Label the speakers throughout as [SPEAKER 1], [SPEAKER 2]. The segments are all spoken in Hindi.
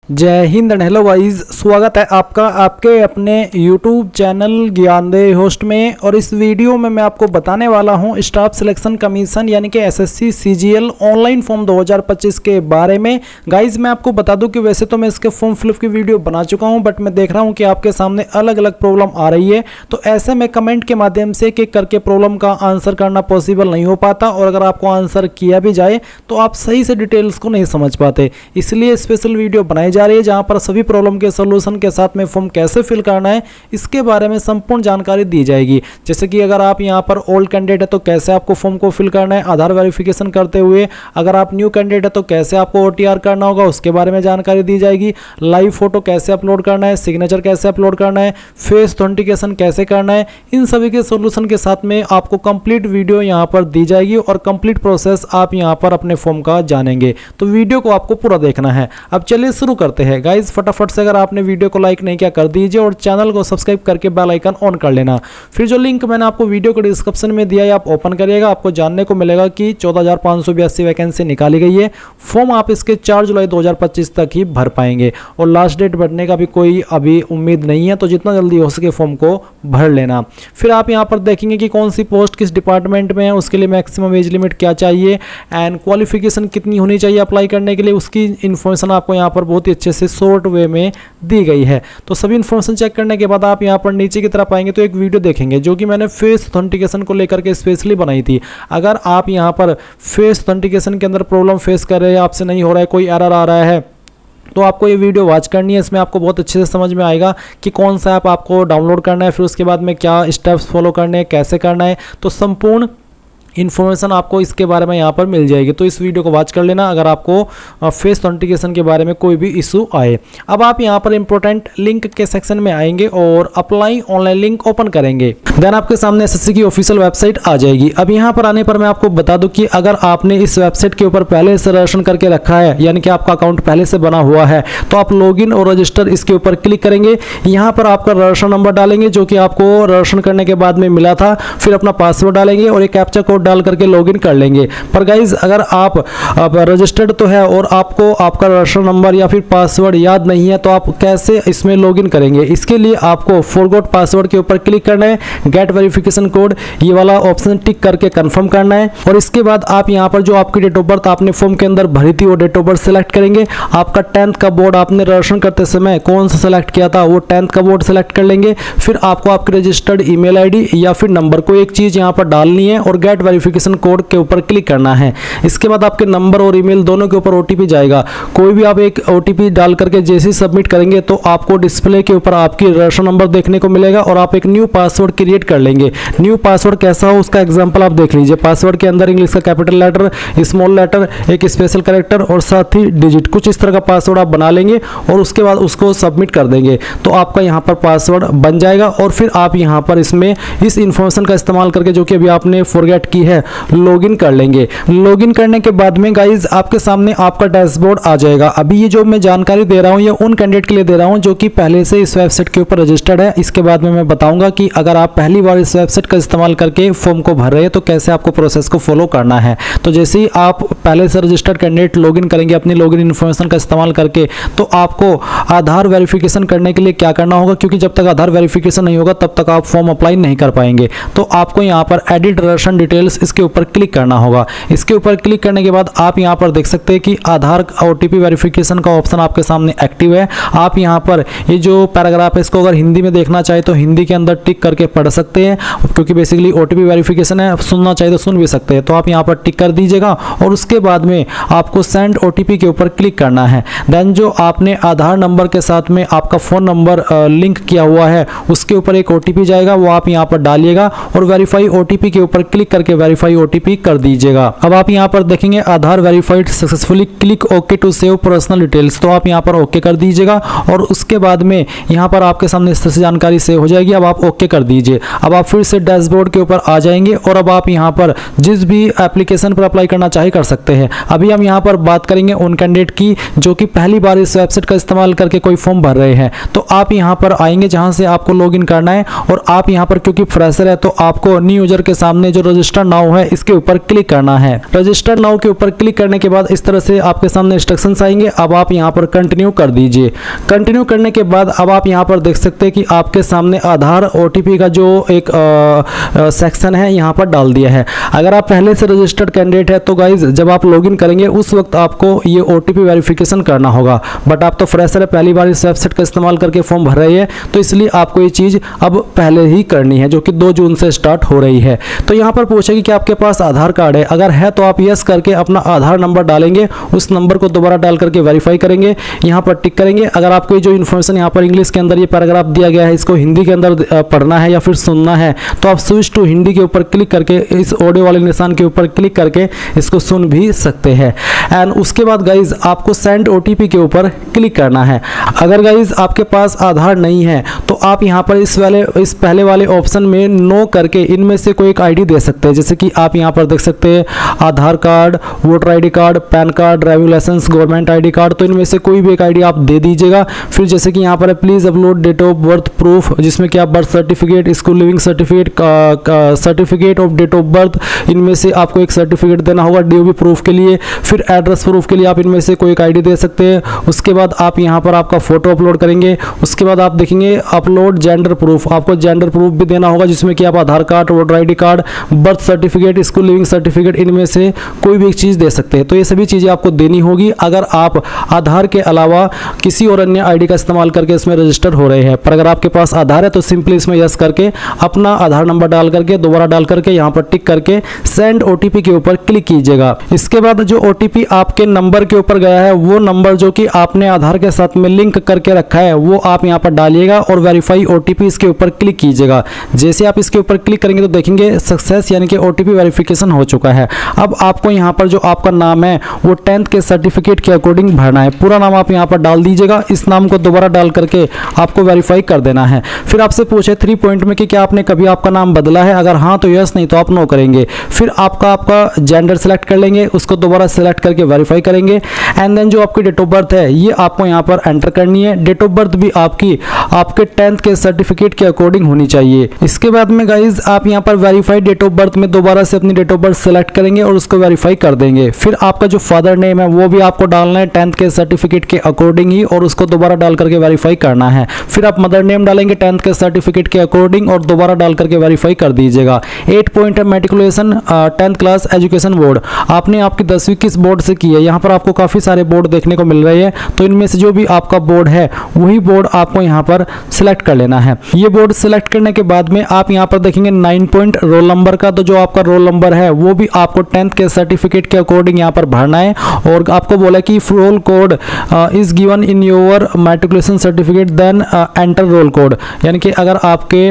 [SPEAKER 1] जय हिंद एंड हेलो गाइस, स्वागत है आपका आपके अपने YouTube चैनल ज्ञानदेह होस्ट में। और इस वीडियो में मैं आपको बताने वाला हूं स्टाफ सिलेक्शन कमीशन यानी कि एसएससी सीजीएल ऑनलाइन फॉर्म 2025 के बारे में। गाइस मैं आपको बता दूं कि वैसे तो मैं इसके फॉर्म फिलअप की वीडियो बना चुका हूं, बट मैं देख रहा हूं कि आपके सामने अलग अलग प्रॉब्लम आ रही है, तो ऐसे में कमेंट के माध्यम से एक एक करके प्रॉब्लम का आंसर करना पॉसिबल नहीं हो पाता, और अगर आपको आंसर किया भी जाए तो आप सही से डिटेल्स को नहीं समझ पाते। इसलिए स्पेशल वीडियो बनाई जा रही है जहां पर सभी प्रॉब्लम के सॉल्यूशन के साथ में फॉर्म कैसे फिल करना है इसके बारे में संपूर्ण जानकारी दी जाएगी। जैसे कि अगर आप यहां पर ओल्ड कैंडिडेट है तो कैसे आपको फॉर्म को फिल करना है आधार वेरिफिकेशन करते हुए, अगर आप न्यू कैंडिडेट है तो कैसे आपको ओटीआर करना होगा उसके बारे में जानकारी दी जाएगी, लाइव फोटो कैसे अपलोड करना है, सिग्नेचर कैसे अपलोड करना है, फेस ऑथेंटिकेशन कैसे करना है, इन सभी के सॉल्यूशन के साथ में आपको कंप्लीट वीडियो यहां पर दी जाएगी और कंप्लीट प्रोसेस आप यहां पर अपने फॉर्म का जानेंगे। तो वीडियो को आपको पूरा देखना है। अब चलिए शुरू करते हैं। गाइस फटाफट से अगर आपने वीडियो को लाइक नहीं किया कर दीजिए और चैनल को सब्सक्राइब करके बेल आइकन ऑन कर लेना। फिर जो लिंक मैंने आपको वीडियो के डिस्क्रिप्शन में दिया है आप ओपन करिएगा, आपको जानने को मिलेगा कि 14,582 वैकेंसी निकाली गई है। फॉर्म आप इसके 4 जुलाई 2025 तक ही भर पाएंगे और लास्ट डेट भरने का भी कोई अभी उम्मीद नहीं है, तो जितना जल्दी हो सके फॉर्म को भर लेना। फिर आप यहाँ पर देखेंगे कि कौन सी पोस्ट किस डिपार्टमेंट में है, उसके लिए मैक्सिमम एज लिमिट क्या चाहिए एंड क्वालिफिकेशन कितनी होनी चाहिए अप्लाई करने के लिए, उसकी इन्फॉर्मेशन आपको यहाँ पर बहुत ही अच्छे से शॉर्ट वे में दी गई है। तो सभी इन्फॉर्मेशन चेक करने के बाद आप यहाँ पर नीचे की तरफ आएंगे तो एक वीडियो देखेंगे जो कि मैंने फेस ऑथेंटिकेशन को लेकर के स्पेशली बनाई थी। अगर आप यहाँ पर फेस ऑथेंटिकेशन के अंदर प्रॉब्लम फेस कर रहे हैं, आपसे नहीं हो रहा है, कोई एरर आ रहा है, तो आपको ये वीडियो वॉच करनी है। इसमें आपको बहुत अच्छे से समझ में आएगा कि कौन सा ऐप आपको डाउनलोड करना है, फिर उसके बाद में क्या स्टेप्स फॉलो करने हैं, कैसे करना है, तो संपूर्ण इन्फॉर्मेशन आपको इसके बारे में यहाँ पर मिल जाएगी। तो इस वीडियो को वॉच कर लेना अगर आपको फेस ऑथेंटिकेशन के बारे में कोई भी इशू आए। अब आप यहाँ पर इंपॉर्टेंट लिंक के सेक्शन में आएंगे और अप्लाई ऑनलाइन लिंक ओपन करेंगे, देन आपके सामने एसएससी की ऑफिशियल वेबसाइट आ जाएगी। अब यहाँ पर आने पर मैं आपको बता दूं कि अगर आपने इस वेबसाइट के ऊपर पहले से रजिस्ट्रेशन करके रखा है यानी कि आपका अकाउंट पहले से बना हुआ है, तो आप लॉगिन और रजिस्टर इसके ऊपर क्लिक करेंगे। यहाँ पर आपका रजिस्ट्रेशन नंबर डालेंगे जो कि आपको रजिस्ट्रेशन करने के बाद में मिला था, फिर अपना पासवर्ड डालेंगे और एक कैप्चा कोड डाल करके लॉगिन कर लेंगे। पर गाइज अगर आप रजिस्टर्ड तो है और आपको आपका रजिस्टर नंबर या फिर पासवर्ड याद नहीं है, तो आप कैसे इसमें लॉगिन करेंगे? इसके लिए आपको फॉरगॉट पासवर्ड के ऊपर क्लिक करना है, गेट वेरिफिकेशन कोड ये वाला ऑप्शन टिक करके कंफर्म करना है और इसके बाद आप यहाँ पर जो आपकी डेट ऑफ बर्थ आपने फॉर्म के अंदर भरी थी वो डेट ऑफ बर्थ सेलेक्ट करेंगे। आपका 10th का बोर्ड आपने रजिस्ट्रेशन करते समय कौन सा सेलेक्ट किया था वो 10th का बोर्ड सेलेक्ट कर लेंगे। फिर आपको आपके रजिस्टर्ड ईमेल आईडी या फिर नंबर को एक चीज यहाँ पर डालनी है और गेट वेरिफिकेशन कोड के ऊपर क्लिक करना है। इसके बाद आपके नंबर और ईमेल दोनों के ऊपर ओटीपी जाएगा। कोई भी आप एक ओटीपी डाल करके जैसे ही सबमिट करेंगे तो आपको डिस्प्ले के ऊपर आपकी रजिस्ट्रेशन नंबर देखने को मिलेगा और आप एक न्यू पासवर्ड क्रिएट कर लेंगे। न्यू पासवर्ड कैसा हो उसका एग्जांपल आप देख लीजिए। पासवर्ड के अंदर इंग्लिश का कैपिटल लेटर, स्मॉल लेटर, एक स्पेशल कैरेक्टर और साथ ही डिजिट, कुछ इस तरह का पासवर्ड आप बना लेंगे और उसके बाद उसको सबमिट कर देंगे तो आपका यहाँ पर पासवर्ड बन जाएगा। और फिर आप यहाँ पर इसमें इस इंफॉर्मेशन का इस्तेमाल करके जो कि अभी आपने फॉरगेट की है लॉगिन कर लेंगे। लॉगिन करने के बाद में गाइज आपके सामने आपका डैशबोर्ड आ जाएगा। अभी ये जो मैं जानकारी दे रहा हूँ ये उन कैंडिडेट के लिए दे रहा हूँ जो कि पहले से इस वेबसाइट के ऊपर रजिस्टर्ड है। इसके बाद में मैं बताऊंगा कि अगर आप पहली बार इस वेबसाइट का इस्तेमाल करके फॉर्म को भर रहे हैं तो कैसे आपको प्रोसेस को फॉलो करना है। तो जैसे ही आप पहले से रजिस्टर्ड कैंडिडेट लॉगिन करेंगे अपनी लॉगिन इन्फॉर्मेशन का इस्तेमाल करके, तो आपको आधार वेरिफिकेशन करने के लिए क्या करना होगा, क्योंकि जब तक आधार वेरिफिकेशन नहीं होगा तब तक आप फॉर्म अप्लाई नहीं कर पाएंगे। तो आपको यहाँ पर एडिट रजिस्ट्रेशन डिटेल्स इसके ऊपर क्लिक करना होगा। इसके ऊपर क्लिक करने के बाद आप यहाँ पर देख सकते हैं कि आधार ओटीपी वेरिफिकेशन का ऑप्शन आपके सामने एक्टिव है। आप यहाँ पर ये जो पैराग्राफ है इसको अगर हिंदी में देखना चाहे तो हिंदी के अंदर टिक करके पढ़ सकते हैं, क्योंकि बेसिकली ओटीपी वेरिफिकेशन है, सुनना चाहे तो सुन भी सकते हैं। तो आप यहाँ पर टिक कर दीजिएगा और उसके बाद में आपको सेंड ओटीपी के ऊपर क्लिक करना है। देन जो आपने आधार नंबर के साथ में आपका फोन नंबर लिंक किया हुआ है उसके ऊपर एक ओटीपी जाएगा, वो आप यहाँ पर डालिएगा और वेरीफाई ओटीपी के ऊपर क्लिक करके वेरीफाई ओटीपी कर दीजिएगा। अब आप यहाँ पर देखेंगे Aadhaar verified successfully, click okay to save personal details, तो आप यहाँ पर ओके कर दीजिएगा और उसके बाद में यहाँ पर आपके सामने इस तरह से जानकारी सेव हो जाएगी। अब आप ओके कर दीजिए। अब आप फिर से डैशबोर्ड के ऊपर आ जाएंगे और अब आप यहाँ पर जिस भी एप्लीकेशन पर अप्लाई करना चाहे कर सकते हैं। अभी हम यहाँ पर बात करेंगे उन कैंडिडेट की जो कि पहली बार इस वेबसाइट का इस्तेमाल करके कोई फॉर्म भर रहे हैं। तो आप यहाँ पर आएंगे जहाँ से आपको लॉगिन करना है और आप यहाँ पर क्योंकि फ्रेशर है तो आपको न्यू यूजर के सामने जो रजिस्टर रजिस्टर नाउ है इसके ऊपर क्लिक करना है। रजिस्टर नाउ के ऊपर क्लिक करने के बाद इस तरह से आपके सामने इंस्ट्रक्शंस आएंगे। अब आप यहाँ पर कंटिन्यू कर दीजिए। कंटिन्यू करने के बाद अब आप यहाँ पर देख सकते हैं कि आपके सामने आधार OTP का जो एक सेक्शन है यहाँ पर डाल दिया है। अगर आप पहले से रजिस्टर्ड कैंडिडेट है तो गाइज जब आप लॉगिन करेंगे उस वक्त आपको ये OTP वेरिफिकेशन करना होगा, बट आप तो फ्रेशर है, पहली बार इस वेबसाइट का इस्तेमाल करके फॉर्म भर रही है, तो इसलिए आपको ये चीज़ अब पहले ही करनी है, जो कि 2 जून से स्टार्ट हो रही है। तो यहाँ पर पूछेगी कि आपके पास आधार कार्ड है, अगर है तो आप यस करके अपना आधार नंबर डालेंगे, उस नंबर को दोबारा डाल करके वेरीफाई करेंगे, यहाँ पर टिक करेंगे। अगर आपको जो इन्फॉर्मेशन यहाँ पर इंग्लिश के अंदर ये पैराग्राफ दिया गया है इसको हिंदी के अंदर पढ़ना है या फिर सुनना है तो आप स्विच टू हिंदी के ऊपर क्लिक करके इस ऑडियो वाले निशान के ऊपर क्लिक करके इसको सुन भी सकते हैं। एंड उसके बाद गाइज आपको सेंड OTP के ऊपर क्लिक करना है। अगर गाइज आपके पास आधार नहीं है तो आप यहाँ पर इस पहले वाले ऑप्शन में नो करके इनमें से कोई एक ID दे सकते हैं। जैसे कि आप यहाँ पर देख सकते हैं Aadhaar card, voter ID card, PAN card, driving licence, government ID card, तो इनमें से कोई भी एक ID आप दे दीजिएगा। फिर जैसे कि यहाँ पर है please upload date of birth proof, जिसमें कि आप birth certificate, school leaving certificate, certificate of date of birth, इनमें से आपको एक सर्टिफिकेट देना होगा DOB प्रूफ के लिए। फिर एड्रेस प्रूफ के लिए आप इनमें से कोई एक ID दे सकते हैं। उसके बाद आप यहाँ पर आपका फोटो अपलोड करेंगे। उसके बाद आप देखेंगे अपलोड जेंडर प्रूफ, आपको जेंडर प्रूफ भी देना होगा, जिसमें कि आप Aadhaar card, voter ID card, birth certificate, school leaving certificate, इनमें से कोई भी एक चीज़ दे सकते हैं। तो ये सभी चीज़ें आपको देनी होगी अगर आप आधार के अलावा किसी और अन्य ID का इस्तेमाल करके इसमें रजिस्टर हो रहे हैं। पर अगर आपके पास आधार है तो सिंपली इसमें यस करके अपना आधार नंबर डाल करके दोबारा डाल करके यहाँ पर टिक करके सेंड OTP के ऊपर क्लिक कीजिएगा। इसके बाद जो OTP आपके नंबर के ऊपर गया है वो नंबर जो कि आपने आधार के साथ में लिंक करके रखा है वो आप यहाँ पर डालिएगा और वेरीफाई OTP इसके ऊपर क्लिक कीजिएगा। जैसे आप इसके ऊपर क्लिक करेंगे तो देखेंगे सक्सेस यानी कि OTP वेरिफिकेशन हो चुका है। अब आपको यहाँ पर जो आपका नाम है वो 10th के सर्टिफिकेट के अकॉर्डिंग भरना है। पूरा नाम आप यहाँ पर डाल दीजिएगा। इस नाम को दोबारा डाल करके आपको वेरीफाई कर देना है। फिर आपसे पूछे 3 पॉइंट में कि क्या आपने कभी आपका नाम बदला है, अगर हाँ तो यस, नहीं तो आप नो करेंगे। फिर आपका जेंडर सेलेक्ट कर लेंगे, उसको दोबारा सेलेक्ट करके वेरीफाई करेंगे। एंड देन जो आपकी डेट ऑफ बर्थ है ये आपको यहाँ पर एंटर करनी है। डेट ऑफ बर्थ भी आपके 10th के सर्टिफिकेट के अकॉर्डिंग होनी चाहिए। इसके बाद में गाइज आप यहाँ पर वेरीफाइड डेट ऑफ बर्थ में दोबारा से अपनी डेट ऑफ बर्थ सेलेक्ट करेंगे और उसको वेरीफाई कर देंगे। फिर आपका जो फादर नेम है वो भी आपको डालना है 10th के सर्टिफिकेट के अकॉर्डिंग ही और उसको दोबारा डाल करके वेरीफाई करना है। फिर आप मदर नेम डालेंगे 10th के सर्टिफिकेट के अकॉर्डिंग और दोबारा डाल करके वेरीफाई कर दीजिएगा। 8 पॉइंट है matriculation 10th class education board, आपने आपकी 10वीं किस बोर्ड से की है। यहाँ पर आपको काफ़ी सारे बोर्ड देखने को मिल रहे हैं, तो इनमें से जो भी आपका बोर्ड है वही बोर्ड आपको यहाँ पर सिलेक्ट कर लेना है। ये बोर्ड सिलेक्ट करने के बाद में आप यहाँ पर देखेंगे 9 पॉइंट रोल नंबर का, तो जो आपका रोल नंबर है वो भी आपको 10th के सर्टिफिकेट के अकॉर्डिंग यहाँ पर भरना है। और आपको बोला कि roll code is given in your matriculation certificate then enter roll code, यानी कि अगर आपके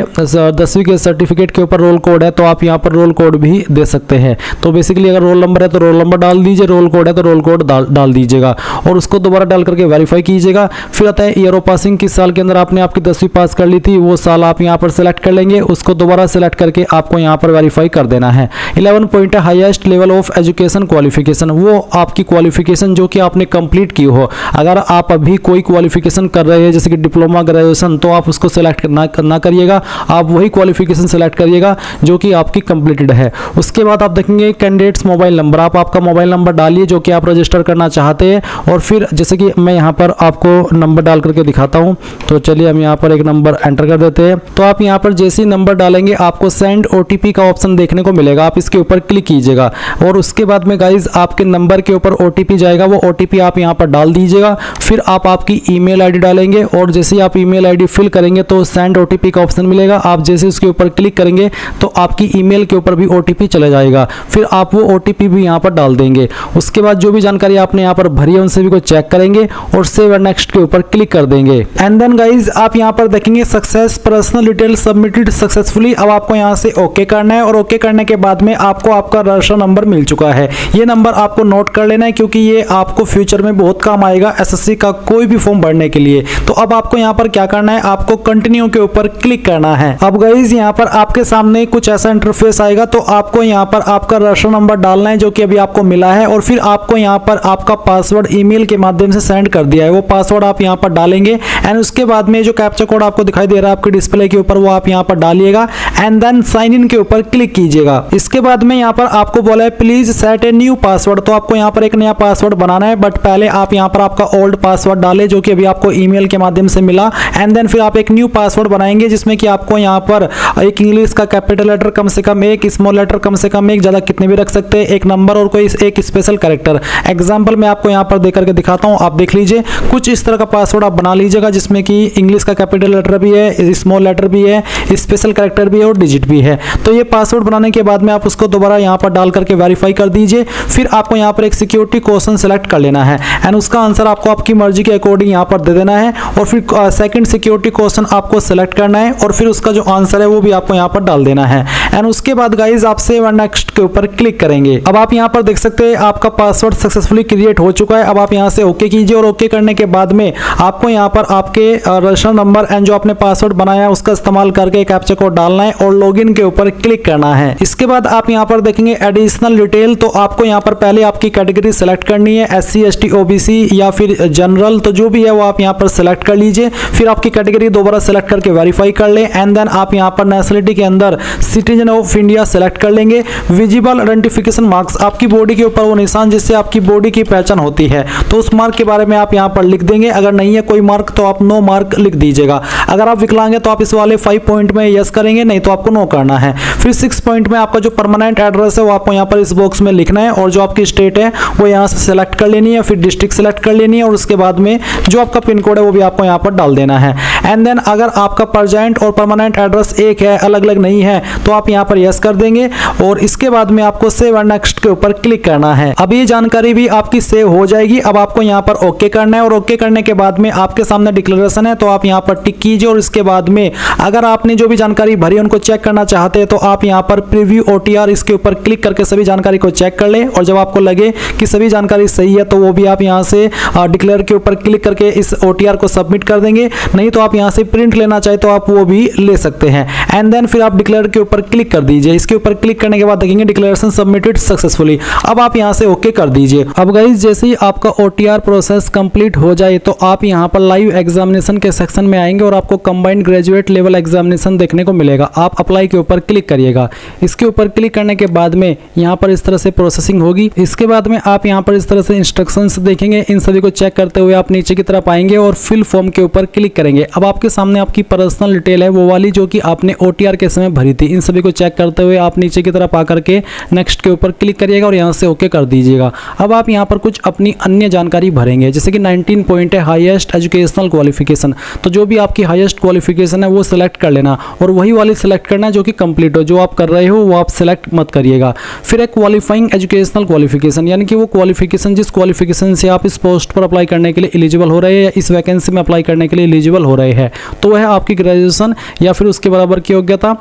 [SPEAKER 1] 10वीं के सर्टिफिकेट के ऊपर रोल कोड है तो आप यहाँ पर रोल कोड भी दे सकते हैं। तो बेसिकली अगर रोल नंबर है तो रोल नंबर डाल दीजिए, रोल कोड है तो रोल कोड डाल दीजिएगा और उसको दोबारा डाल करके वेरीफाई कीजिएगा। फिर आता है ईयर ऑफ पासिंग, किस साल के अंदर आपने आपकी 10वीं पास कर ली थी वो साल आप यहाँ पर सेलेक्ट कर लेंगे, उसको दोबारा सेलेक्ट करके आपको यहाँ पर वेरीफाई कर देना है। 11 पॉइंट है highest level of education qualification, वो आपकी क्वालिफिकेशन जो कि आपने कंप्लीट की हो। अगर आप अभी कोई क्वालिफिकेशन कर रहे हैं जैसे कि डिप्लोमा, ग्रेजुएशन, तो आप उसको सेलेक्ट ना करिएगा, आप वही क्वालिफिकेशन सेलेक्ट करिएगा जो कि आपकी कंप्लीटेड है। उसके बाद आप देखेंगे कैंडिडेट्स मोबाइल नंबर, आप आपका मोबाइल नंबर डालिए जो कि आप रजिस्टर करना चाहते हैं। और फिर जैसे कि मैं यहाँ पर आपको नंबर डाल करके दिखाता हूँ, तो चलिए हम यहाँ पर एक नंबर एंटर कर देते हैं। तो आप यहाँ पर जैसे ही नंबर डालेंगे आपको सेंड OTP का ऑप्शन देखने को मिलेगा, आप इसके ऊपर क्लिक कीजिएगा और उसके बाद में गाइज आपके नंबर के ऊपर OTP जाएगा, वो OTP आप यहाँ पर डाल दीजिएगा। फिर आप आपकी ईमेल ID डालेंगे और जैसे ही आप ईमेल ID फिल करेंगे तो सेंड OTP का ऑप्शन मिलेगा, आप जैसे उसके ऊपर क्लिक करेंगे तो आपकी ईमेल के ऊपर भी OTP चला जाएगा। फिर आप वो OTP भी यहाँ पर डाल देंगे। उसके बाद जो भी जानकारी आपने यहाँ पर भरी है उनसे भी को चेक करेंगे और सेव एंड नेक्स्ट के ऊपर क्लिक कर देंगे। एंड देन गाइज आप यहाँ पर देखेंगे success personal detail submitted successfully. अब आपको यहाँ से ओके करना है और ओके करने के बाद में आपको आपका रजिस्टर नंबर मिल चुका है। ये नंबर आपको नोट कर लेना है क्योंकि ये आपको फ्यूचर में बहुत काम आएगा SSC का कोई भी फॉर्म भरने के लिए। तो अब आपको यहाँ पर क्या करना है, आपको कंटिन्यू के ऊपर क्लिक करना है। अब गाइज यहाँ पर आपके सामने कुछ ऐसा इंटरफेस आएगा, तो आपको यहाँ पर आपका रजिस्टर नंबर डालना है जो कि अभी आपको मिला है और फिर आपको यहाँ पर आपका पासवर्ड ईमेल के माध्यम से सेंड कर दिया है, वो पासवर्ड आप यहाँ पर डालेंगे। एंड उसके बाद में जो कैप्चा कोड आपको दिखाई दे रहा है आपके डिस्प्ले के ऊपर वो आप यहाँ पर डालिएगा एंड देन साइन इन के ऊपर क्लिक कीजिएगा। दीजिएगा। इसके बाद में यहाँ पर आपको बोला है please set a new password, तो आपको यहाँ पर एक नया पासवर्ड बनाना है, बट पहले आप यहाँ पर आपका ओल्ड पासवर्ड डालें जो कि अभी आपको ईमेल के माध्यम से मिला, एंड देन फिर आप एक न्यू पासवर्ड बनाएंगे जिसमें कि आपको यहाँ पर एक इंग्लिश का कैपिटल लेटर कम से कम एक, स्मॉल लेटर कम से कम एक, ज्यादा कितने भी रख सकते हैं, एक नंबर और कोई एक स्पेशल कैरेक्टर। एग्जाम्पल मैं आपको यहाँ पर देख करके दिखाता हूँ, आप देख लीजिए। कुछ इस तरह का पासवर्ड आप बना लीजिएगा जिसमें कि इंग्लिश का कैपिटल लेटर भी है, स्मॉल लेटर भी है, स्पेशल कैरेक्टर भी है और डिजिट भी है। तो ये पासवर्ड बनाने के बाद में आप उसको दोबारा यहाँ पर डाल करके वेरीफाई कर दीजिए। फिर आपको यहाँ पर एक सिक्योरिटी क्वेश्चन सेलेक्ट कर लेना है एंड उसका आंसर आपको आपकी मर्जी के अकॉर्डिंग यहाँ पर दे देना है, और फिर सेकंड सिक्योरिटी क्वेश्चन आपको सेलेक्ट करना है और फिर उसका जो आंसर है वो भी आपको यहाँ पर डाल देना है। एंड उसके बाद गाइज आप सेव एंड नेक्स्ट के ऊपर क्लिक करेंगे। अब आप यहाँ पर देख सकते हैं आपका पासवर्ड सक्सेसफुली क्रिएट हो चुका है। अब आप यहाँ से ओके कीजिए और ओके करने के बाद में आपको यहाँ पर आपके रजिस्टर नंबर एंड जो आपने पासवर्ड बनाया है उसका इस्तेमाल करके कैप्चा कोड डालना है और लॉगिन के ऊपर क्लिक करना है। इसके बाद आप यहाँ पर देखेंगे एडिशनल डिटेल, तो आपको यहाँ पर पहले आपकी कैटेगरी सेलेक्ट करनी है, SC ST OBC या फिर जनरल, तो जो भी है वो आप यहाँ पर सेलेक्ट कर लीजिए। फिर आपकी कैटेगरी दोबारा सेलेक्ट करके वेरीफाई कर लें एंड देन आप यहाँ पर नेशनलिटी के अंदर सिटीजन ऑफ इंडिया सेलेक्ट कर लेंगे। विजिबल आइडेंटिफिकेशन मार्क्स, आपकी बॉडी के ऊपर वो निशान जिससे आपकी बॉडी की पहचान होती है, तो उस मार्क के बारे में आप यहाँ पर लिख देंगे। अगर नहीं है कोई मार्क तो आप नो मार्क लिख दीजिएगा। अगर आप विकलांग है तो आप इस वाले 5 पॉइंट में यस करेंगे, नहीं तो आपको नो करना है। फिर 6 पॉइंट में आपका जो परमानेंट एड्रेस है वो आपको यहाँ पर इस बॉक्स में लिखना है और जो आपकी स्टेट है वो यहाँ से सेलेक्ट कर लेनी है, फिर डिस्ट्रिक्ट सेलेक्ट कर लेनी है और उसके बाद में जो आपका पिन कोड है वो भी आपको यहाँ पर डाल देना है। एंड देन अगर आपका प्रेजेंट और परमानेंट एड्रेस एक है, अलग अलग नहीं है, तो आप यहाँ पर यस कर देंगे और इसके बाद में आपको सेव एंड नेक्स्ट के ऊपर क्लिक करना है। अब ये जानकारी भी आपकी सेव हो जाएगी। अब आपको यहाँ पर ओके करना है और ओके करने के बाद में आपके सामने डिक्लेरेशन है तो आप यहाँ पर टिक कीजिए और इसके बाद में अगर आपने जो भी जानकारी भरी उनको चेक करना चाहते हैं तो आप यहाँ पर प्रीव्यू OTR इसके ऊपर क्लिक करके सभी जानकारी को चेक कर लें और जब आपको लगे कि सभी जानकारी सही है तो वो भी आप यहाँ से डिक्लेयर के ऊपर क्लिक करके इस OTR को सबमिट कर देंगे। नहीं तो आप यहाँ से प्रिंट लेना चाहे तो आप वो भी ले सकते हैं। एंड देन फिर आप डिक्लेयर के ऊपर क्लिक कर दीजिए। इसके ऊपर क्लिक करने के बाद देखेंगे डिक्लेरेशन सबमिटेड सक्सेसफुली। अब आप यहाँ से ओके कर दीजिए। अब गाइस जैसे ही आपका OTR प्रोसेस कंप्लीट हो जाए तो आप यहाँ पर लाइव एग्जामिनेशन के सेक्शन में आएंगे और आपको कंबाइंड ग्रेजुएट लेवल एग्जामिनेशन देखने को मिलेगा। आप अप्लाई के ऊपर क्लिक करिएगा। इसके ऊपर क्लिक करने के बाद में यहाँ पर इस तरह से प्रोसेसिंग होगी। इसके बाद में आप यहाँ पर इस तरह से इंस्ट्रक्शंस देखेंगे। इन सभी को चेक करते हुए आप नीचे की तरफ आएंगे और फिल फॉर्म के ऊपर क्लिक करेंगे। अब आपके सामने आपकी पर्सनल डिटेल है वो वाली जो कि आपने OTR के समय भरी थी। इन सभी को चेक करते हुए आप नीचे की तरफ आकर के नेक्स्ट के ऊपर क्लिक करिएगा और यहाँ से ओके कर दीजिएगा। अब आप यहाँ पर कुछ अपनी अन्य जानकारी भरेंगे जैसे कि 19 पॉइंट है हाईएस्ट एजुकेशनल क्वालिफिकेशन, तो जो भी आपकी हाईएस्ट क्वालिफिकेशन है वो सिलेक्ट कर लेना और वही वाली सिलेक्ट करना है जो कि कंप्लीट हो। जो आप कर रहे हो वो आप सिलेक्ट मत करिएगा। फिर एक क्वालिफाइंग एजुकेशनल क्वालिफिकेशन यानी कि वो क्वालिफिकेशन जिस क्वालिफिकेशन से आप इस पोस्ट पर अप्लाई करने के लिए एलिजिबल हो रहे हैं या इस वैकेंसी में अप्लाई करने के लिए एलिजिबल हो रहे हैं, तो वह आपकी ग्रेजुएशन या फिर उसके बराबर की योग्यता।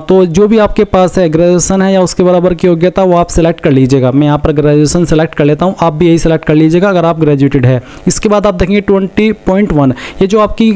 [SPEAKER 1] तो जो भी आपके पास है ग्रेजुएशन है या उसके बराबर की योग्यता वो आप सिलेक्ट कर लीजिएगा। मैं यहाँ पर ग्रेजुएशन सेलेक्ट कर लेता हूँ, आप भी यही सेलेक्ट कर लीजिएगा अगर आप ग्रेजुएटेड है। इसके बाद आप देखेंगे 20.1 ये जो आपकी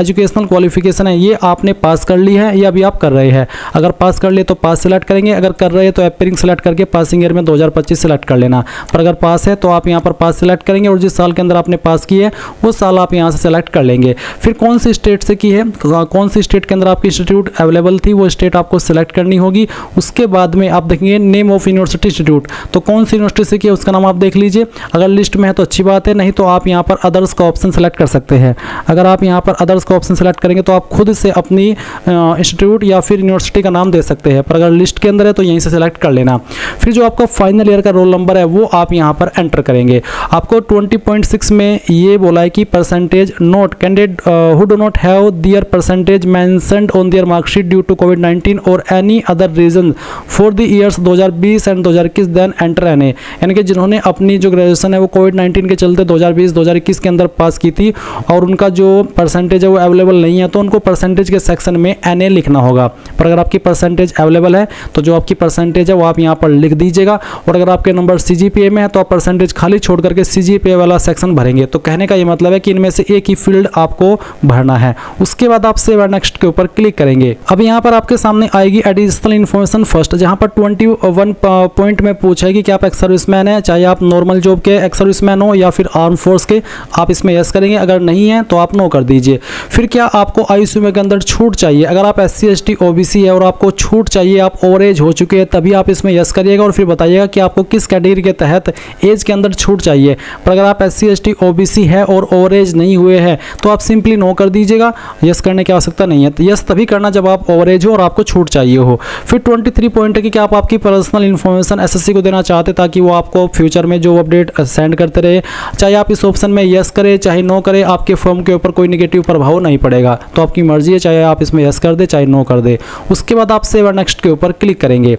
[SPEAKER 1] एजुकेशनल क्वालिफिकेशन है ये आपने पास कर ली है या अभी आप कर रहे हैं। अगर पास कर लिए तो पास सेलेक्ट करेंगे, अगर कर रहे हैं तो एपरिंग सेलेक्ट करके पासिंग ईयर में 2025 सेलेक्ट कर लेना। पर अगर पास है तो आप यहाँ पर पास सेलेक्ट करेंगे और जिस साल के अंदर आपने पास की है वो साल आप यहाँ से सेलेक्ट कर लेंगे। फिर कौन सी स्टेट से की है, कौन सी स्टेट के अंदर आपकी इंस्टीट्यूट अवेलेबल थी वो स्टेट आपको सेलेक्ट करनी होगी। उसके बाद में आप देखेंगे नेम ऑफ यूनिवर्सिटी इंस्टीट्यूट, तो कौन सी यूनिवर्सिटी से की है उसका नाम आप देख लीजिए। अगर लिस्ट में है तो अच्छी बात है, नहीं तो आप यहाँ पर अदर्स का ऑप्शन सेलेक्ट कर सकते हैं। अगर आप यहाँ पर अदर्स का ऑप्शन सेलेक्ट करेंगे तो आप खुद से अपनी इंस्टीट्यूट या फिर यूनिवर्सिटी का नाम दे सकते हैं, पर अगर लिस्ट के अंदर है तो यहीं से सेलेक्ट कर लेना। फिर जो आपका फाइनल ईयर का रोल नंबर है वो आप यहाँ पर एंटर करेंगे। आपको 20.6 में ये बोला है कि percentage note candidate who do not have their percentage mentioned on their marksheet due to कोविड-19 और any other reason for the years 2020 and 2021 then enter N A, यानी कि जिन्होंने अपनी जो ग्रेजुएशन है वो कोविड-19 के चलते 2020-2021 के अंदर पास की थी और उनका जो परसेंटेज है वो अवेलेबल नहीं है तो उनको परसेंटेज के सेक्शन में NA लिखना होगा। पर अगर आपकी परसेंटेज अवेलेबल है तो जो आपकी परसेंटेज है वो आप यहाँ पर लिख दीजिएगा और अगर आपके नंबर CGPA में है तो आप परसेंटेज खाली छोड़ करके CGPA वाला सेक्शन भरेंगे। तो कहने का ये मतलब है कि इनमें से एक ही फील्ड आपको भरना है। उसके बाद आप सेव एंड नेक्स्ट के ऊपर क्लिक करेंगे। अब यहाँ पर आपके सामने आएगी एडिशनल इन्फॉर्मेशन फर्स्ट, जहाँ पर 21 पॉइंट में पूछेगी कि आप एक्स सर्विसमैन है, चाहे आप नॉर्मल जॉब के एक्स सर्विसमैन हो या फिर आर्म फोर्स के, आप इसमें यस करेंगे। अगर नहीं है तो आप नो कर दीजिए। फिर क्या आपको आयु सीमा के अंदर छूट चाहिए? अगर आप SC ST OBC है और आपको छूट चाहिए, आप ओवर एज हो चुके हैं, तभी आप इसमें यस करिएगा और फिर बताइएगा कि आपको किस कैटेगरी के तहत एज के अंदर छूट चाहिए। पर अगर आप SC ST OBC है और ओवर एज नहीं हुए हैं तो आप सिंपली नो कर दीजिएगा, यस करने की आवश्यकता नहीं है। तो यस तभी करना जब आप ओवर एज हो और आपको छूट चाहिए हो। फिर 23 पॉइंट है कि क्या आप आपकी पर्सनल इन्फॉर्मेशन SSC को देना चाहते हैं ताकि वो आपको फ्यूचर में जो अपडेट सेंड करते रहे। चाहे आप इस ऑप्शन में यस करें चाहे नो करें, आपके फर्म के ऊपर कोई नेगेटिव प्रभाव नहीं पड़ेगा। तो आपकी मर्जी है, चाहे आप इसमें यस कर दे चाहे नो कर दे। उसके बाद आप सेव और नेक्स्ट के ऊपर क्लिक करेंगे।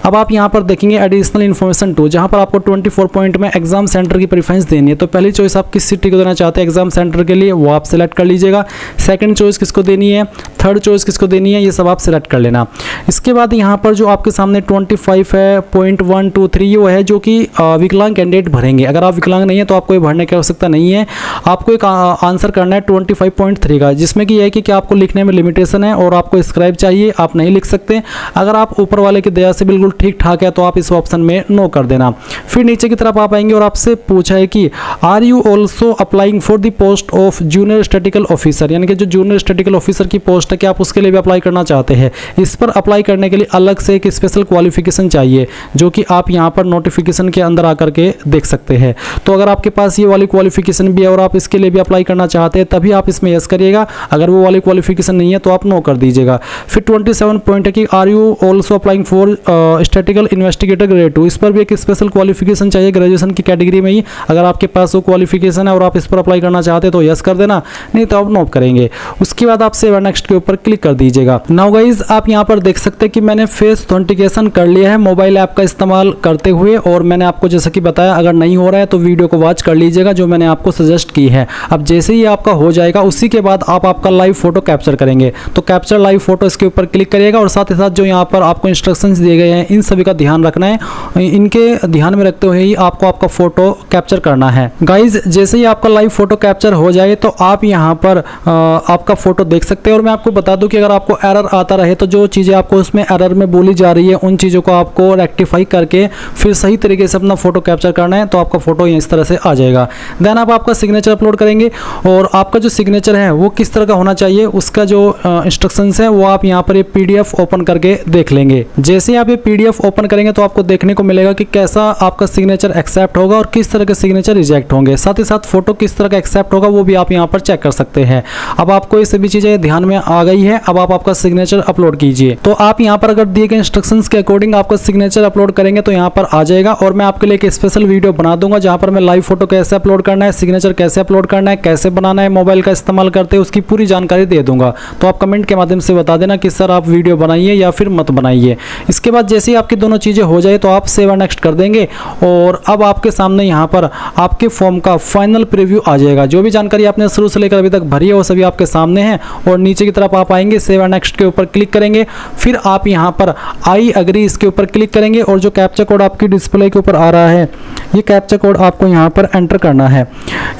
[SPEAKER 1] अब आप यहाँ पर देखेंगे एडिशनल इन्फॉर्मेशन 2, जहाँ पर आपको 24 पॉइंट में एग्जाम सेंटर की प्रेफरेंस देनी है। तो पहली चॉइस आप किस सिटी को देना चाहते हैं एग्जाम सेंटर के लिए, वो आप सेलेक्ट कर लीजिएगा। सेकंड चॉइस किसको देनी है, थर्ड चॉइस किसको देनी है, ये सब आप सेलेक्ट कर लेना। इसके बाद यहाँ पर जो आपके सामने 25 है पॉइंट 1 2 3 वो है जो कि विकलांग कैंडिडेट भरेंगे। अगर आप विकलांग नहीं है तो आपको ये भरने की आवश्यकता नहीं है। आपको एक आंसर करना है 25.3 का, जिसमें कि यह है कि क्या आपको लिखने में लिमिटेशन है और आपको स्क्राइब चाहिए, आप नहीं लिख सकते। अगर आप ऊपर वाले की दया से बिल्कुल ठीक ठाक है तो आप इस ऑप्शन में नो कर देना। फिर नीचे की तरफ आप आएंगे और आपसे पूछा है कि are you also applying for the post of junior statistical officer, यानी कि जो जूनियर स्टैटिकल ऑफिसर की पोस्ट है कि आप उसके लिए भी अप्लाई करना चाहते हैं। इस पर अप्लाई करने के लिए अलग से एक स्पेशल क्वालिफिकेशन चाहिए जो कि आप यहाँ पर नोटिफिकेशन के अंदर आकर के देख सकते हैं। तो अगर आपके पास ये वाली क्वालिफिकेशन भी है और आप इसके लिए भी अप्लाई करना चाहते हैं तभी आप इसमें यस करिएगा। अगर वो वाली क्वालिफिकेशन नहीं है तो आप नो कर दीजिएगा। फिर 27 पॉइंट है कि are you also applying for statistical investigator grade 2, इस पर भी एक स्पेशल क्वालिफिकेशन चाहिए ग्रेजुएशन की कैटेगरी में ही। अगर आपके पास वो क्वालिफिकेशन है और आप इस पर अप्लाई करना चाहते हैं तो यस कर देना, नहीं तो आप नो करेंगे। उसके बाद आप सेव नेक्स्ट के ऊपर क्लिक कर दीजिएगा। नाउ गाइज आप यहाँ पर देख सकते हैं कि मैंने फेस ऑथेंटिकेशन कर लिया है मोबाइल ऐप का इस्तेमाल करते हुए, और मैंने आपको जैसा कि बताया अगर नहीं हो रहा है तो वीडियो को वॉच कर लीजिएगा जो मैंने आपको सजेस्ट की है। अब जैसे ही आपका हो जाएगा उसी के बाद आप आपका लाइव फोटो कैप्चर करेंगे। तो कैप्चर लाइव फोटो इसके ऊपर क्लिक करिएगा और साथ ही साथ जो यहाँ पर आपको इंस्ट्रक्शंस दिए गए हैं इन सभी का ध्यान रखना है। इनके ध्यान में रखते हुए ही आपको आपका फोटो कैप्चर करना है। गाइज जैसे ही आपका लाइव फोटो कैप्चर हो जाए तो आप यहाँ पर आपका फोटो देख सकते हैं। और मैं आपको बता दूं कि अगर आपको एरर आता रहे तो जो चीज़ें आपको उसमें एरर में बोली जा रही है उन चीज़ों को आपको रेक्टिफाई करके फिर सही तरीके से अपना फोटो कैप्चर करना है। तो आपका फोटो इस तरह से आ जाएगा। देन आप आपका सिग्नेचर अपलोड करेंगे और आपका जो सिग्नेचर है वो किस तरह का होना चाहिए उसका जो इंस्ट्रक्शंस है वो आप यहाँ पर ये PDF ओपन करके देख लेंगे। जैसे आप ये PDF ओपन करेंगे तो आपको देखने को मिलेगा कि कैसा आपका सिग्नेचर एक्सेप्ट होगा और किस तरह के सिग्नेचर रिजेक्ट होंगे। साथ ही साथ फोटो किस तरह का एक्सेप्ट होगा वो भी आप यहाँ पर चेक कर सकते हैं। अब आपको ये सभी चीज़ें ध्यान में आ गई है। अब आप आपका सिग्नेचर अपलोड कीजिए। तो आप यहाँ पर अगर दिए गए इंस्ट्रक्शंस के अकॉर्डिंग आपका सिग्नेचर अपलोड करेंगे तो यहाँ पर आ जाएगा। और मैं आपके लिए एक स्पेशल वीडियो बना दूंगा जहाँ पर मैं लाइव फोटो कैसे अपलोड करना है, सिग्नेचर कैसे अपलोड करना है, कैसे बनाना है मोबाइल का इस्तेमाल करते हैं, उसकी पूरी जानकारी दे दूंगा। तो आप कमेंट के माध्यम से बता देना कि सर आप वीडियो बनाइए या फिर मत बनाइए। इसके बाद जैसे ही आपकी दोनों चीज़ें हो जाए तो आप सेव नेक्स्ट कर देंगे और अब आपके सामने यहाँ पर आपके फॉर्म का फाइनल प्रीव्यू आ जाएगा। जो भी जानकारी आपने शुरू से लेकर अभी तक भरी है वो सभी आपके सामने है। और नीचे की तरफ आप आएंगे, सेव नेक्स्ट के ऊपर क्लिक करेंगे, फिर आप यहाँ पर आई अग्री इसके ऊपर क्लिक करेंगे और जो कैप्चा कोड आपकी डिस्प्ले के ऊपर आ रहा है ये कैप्चा कोड आपको यहाँ पर एंटर करना है।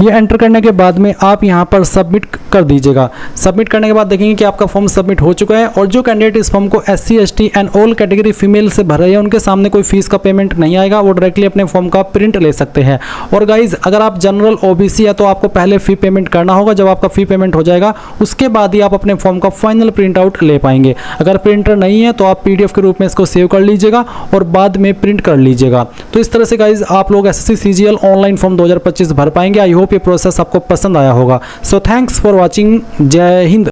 [SPEAKER 1] ये एंटर करने के बाद में आप यहाँ पर सबमिट कर दीजिएगा। सबमिट करने के बाद देखेंगे कि आपका फॉर्म सबमिट हो चुका है। और जो कैंडिडेट इस फॉर्म को SC ST and all category female से भर रहे हैं उनके सामने कोई फीस का पेमेंट नहीं आएगा, वो डायरेक्टली अपने फॉर्म का प्रिंट ले सकते हैं। और गाइज अगर आप जनरल OBC है तो आपको पहले फी पेमेंट करना होगा। जब आपका फी पेमेंट हो जाएगा उसके बाद ही आप अपने फॉर्म का फाइनल प्रिंट आउट ले पाएंगे। अगर प्रिंटर नहीं है तो आप PDF के रूप में इसको सेव कर लीजिएगा और बाद में प्रिंट कर लीजिएगा। तो इस तरह से गाइज आप लोग SSC CGL ऑनलाइन फॉर्म 2025 भर पाएंगे। आई होप ये प्रोसेस आपको पसंद आया होगा। So thanks for watching. जय हिंद।